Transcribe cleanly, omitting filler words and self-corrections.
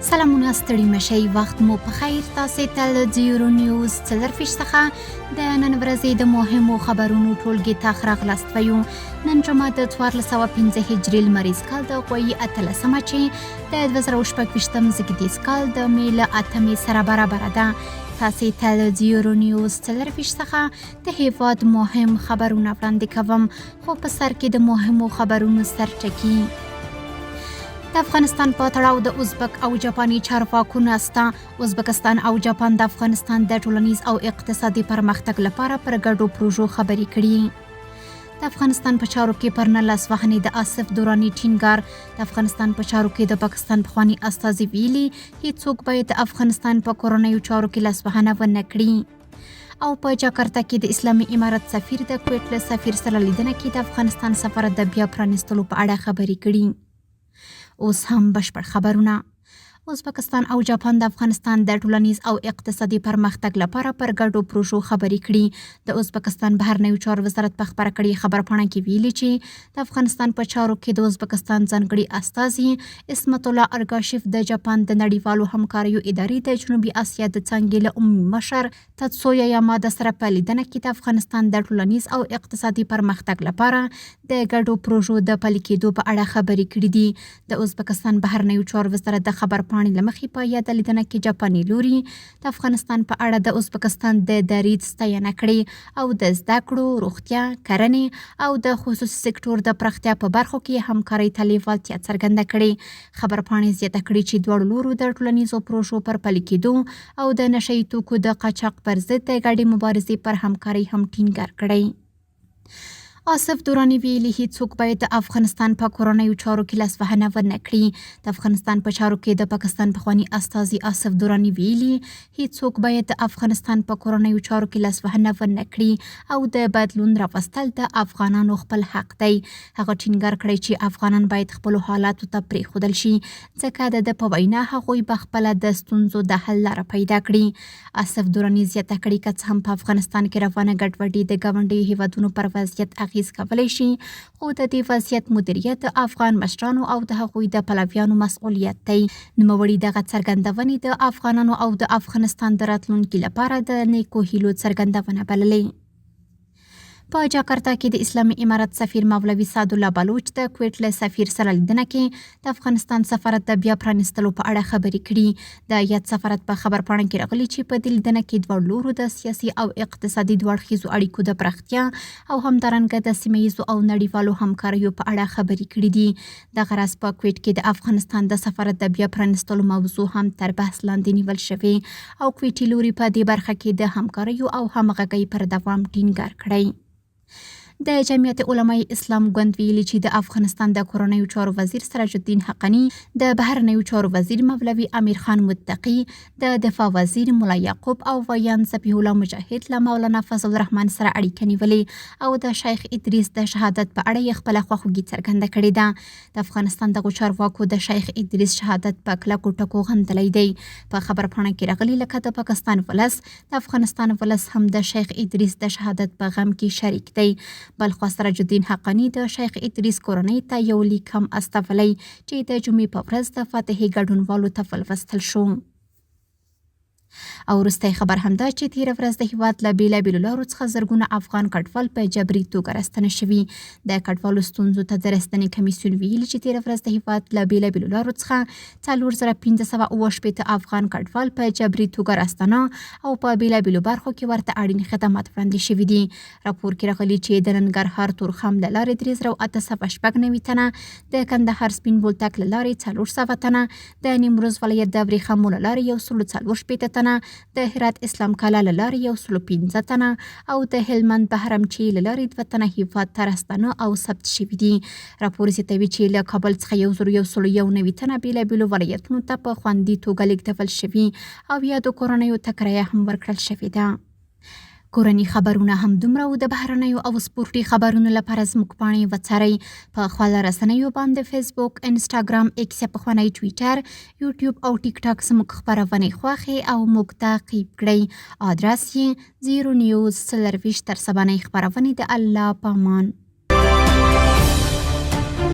سلامونه ستړي مشئ وخت مو په خیر تاسې ته له زیرو نیوز څلرویشت څخه د نن ورځې د مهمو خبرونو ټولګې ته راغلاست ویو. نن جمعه د 1405 هجري لمریز کال د غویي 18 چې د 2026 زیږدیز کال د مې له 8 سره برابره ده. تاسې ته له زیرو نیوز څلرویشت څخه د هیواد مهم خبرونه وړاندې کوم، خو په سر کې د مهمو خبرونو سرټکي. د افغانستان په تړاو د ازبک او جاپاني چارواکو ناسته. ازبکستان او جاپان د افغانستان د ټولنیز او اقتصادي پرمختګ لپاره پر ګډو پروژو خبرې کړي. د افغانستان په چارو کې پر نه لاسوهنې د آصف دراني ټینګار. د افغانستان په چارو کې د پاکستان پخوانی استازي ویلي هیڅوک باید د افغانستان په کورنیو چارو کې لاسوهنه ونه کړي. او په جاکرتا کې د اسلامي امارت سفیر د کویټ له سفیر سره لیدنه کې د افغانستان سفارت د بیا پرانیستلو په اړه خبرې کړي. اوس هم بشپړ خبرونه. ازبکستان او جاپان د افغانستان د ټولنیز او اقتصادي پرمختګ لپاره پر ګډو پروژو خبرې کړي. د ازبکستان بهرنیو چارو وزارت په خبره کړې خبرپاڼه کې ویلي چې د افغانستان په چارو کې د ازبکستان ځانګړي استازي اسمت الله ارګاشف د جاپان د نړیوالو همکاریو ادارې د جنوبي اسیا د څانګې له عمومي مشر تاتسویا یامادا سره په لیدنه کې د افغانستان د ټولنیز او اقتصادي پرمختګ لپاره د ګډو پروژو د پلي کېدو په اړه خبرې کړي دي. د ازبکستان بهرنیو چارو وزارت د خبرپاڼې لمخې په یاده لیدنه کې جاپاني لوري د افغانستان په اړه د ازبکستان د دریځ ستاینه کړې او د زده کړو، روغتیا، کرنې او د خصوصي سکتور د پراختیا په برخو کې همکارۍ ته لیوالتیا څرګنده کړې. خبرپاڼې زیاته کړې چې دواړو لورو د ټولنیزو پروژو پر پلي کېدو او د نشه یي توکو د قاچاق پر ضد د ګډې مبارزې پر همکارۍ هم ټینګار کړی. آصف دراني ویلي هیڅوک باید د افغانستان په کورنیو چارو کې لاسوهنه ونه کړي. د افغانستان په چارو کې د پاکستان پخوانی استازي آصف دراني ویلي هیڅوک باید د افغانستان په کورنیو چارو کې لاسوهنه ونه کړي او د بدلون راوستل د افغانانو خپل حق دی. هغه ټینګار کړی چې افغانان باید خپلو حالاتو ته پرېښودل شي ځکه د په وینا هغوی به خپله د ستونزو د حل لاره پیدا کړي. آصف دراني زیاته کړې که څه هم په افغانستان کې روانه ګډوډي د ګاونډیو هیوادونو پر وضعیت اغیز کولی شي، خو د دې وضعیت مدیریت د افغان مشرانو او د هغوی د پلویانو مسؤلیت دی. نوموړي دغه څرګندونې د افغانانو او د افغانستان د راتلونکي لپاره د نیکو هیلو څرګندونه بللې. په جاکرتا کې د اسلامي امارت سفیر مولوي سعدالله بلوچ د کویټ له سفیر سره لیدنه کې د افغانستان سفارت د بیا پرانیستلو په اړه خبرې کړي. د یاد سفارت په خبرپاڼه کې راغلي چې په دې لیدنه کې دواړو لورو د سیاسي او اقتصادي دواړخیزو اړیکو د پراختیا او همدارنګه د سیمه ییزو او نړیوالو همکاریو په اړه خبرې کړي دي. دغه راز په کویټ کې د افغانستان د سفارت د بیا پرانیستلو موضوع هم تر بحث لاندې نیول شوې او کویټي لوري په دې برخه کې د همکاریو او همغږۍ پر دوام ټینګار کړی. د جمعیت علمای اسلام ګوند ویلي چې د افغانستان د کورنیو چارو وزیر سراج الدین حقانی، د بهرنیو چارو وزیر مولوي امیر خان متقي، د دفاع وزیر مولا یعقوب او ویان ذبیح الله مجاهد له مولانا فضل الرحمن سره اړیکه نیولې او د شیخ ادریس د شهادت په اړه یې خپله خواخوږي څرګنده کړې ده. د افغانستان دغو چارواکو د شیخ ادریس شهادت په کلکو ټکو غندلی دی. په خبرپاڼه کې راغلي لکه د پاکستان ولس د افغانستان ولس هم د شیخ ادریس د شهادت په غم کې شریک دی. بلخوا سراج الدین حقانی د شیخ ادریس کورنۍ ته یو لیک هم استولی چې د جمعې په ورځ د فاتحې ګډونوالو ته ولوستل شو. او وروستی خبر همدا چې تېره ورځ د هیواد له بېلابېلو لارو څخه زرګونه افغان کډوال په جبري توګه راستنه شوي. د کډوالو ستونزو ته د راستنې کمیسیون ویلي چې تېره ورځ د هیواد له بېلابېلو لارو څخه 4568 افغان کډوال په جبري توګه راستنه او په بېلابېلو برخو کې ورته اړین خدمات وړاندې شوي دي. راپور کې راغلي چې د ننګرهار تورخم له لارې 3896 تنه، د کندهار سپین بولدک له لارې 400 تنه، د نیمروز ولایت د ورېښمو له لارې 144 تنه، د هرات اسلام کلا له لارې 115 تنه او د هلمند بهرمچی له لارې 2 تنه هیواد ته راستنه او ثبت شوي دي. راپور زیاتوي چې له کابل څخه 1191 تنه بېلابېلو ولایتونو ته په خوندي توګه لیږدول شوي او یادو کورنیو ته کرایه هم ورکړل شوې ده. کورني خبرونه هم دومره و. د بهرنیو او سپورټي خبرونو لپاره زموږ پاڼې وڅارئ په خپله رسنیو باندې فیسبوک، انسټاګرام، ایکس یا پخوانی ټویټر، یوټیوب او ټیک ټاک زموږ خپرونې خوښې او موږ تعقیب کړئ. ادرس یې 0 نیوز 24 تر سبانۍ خپرونې د الله په امان.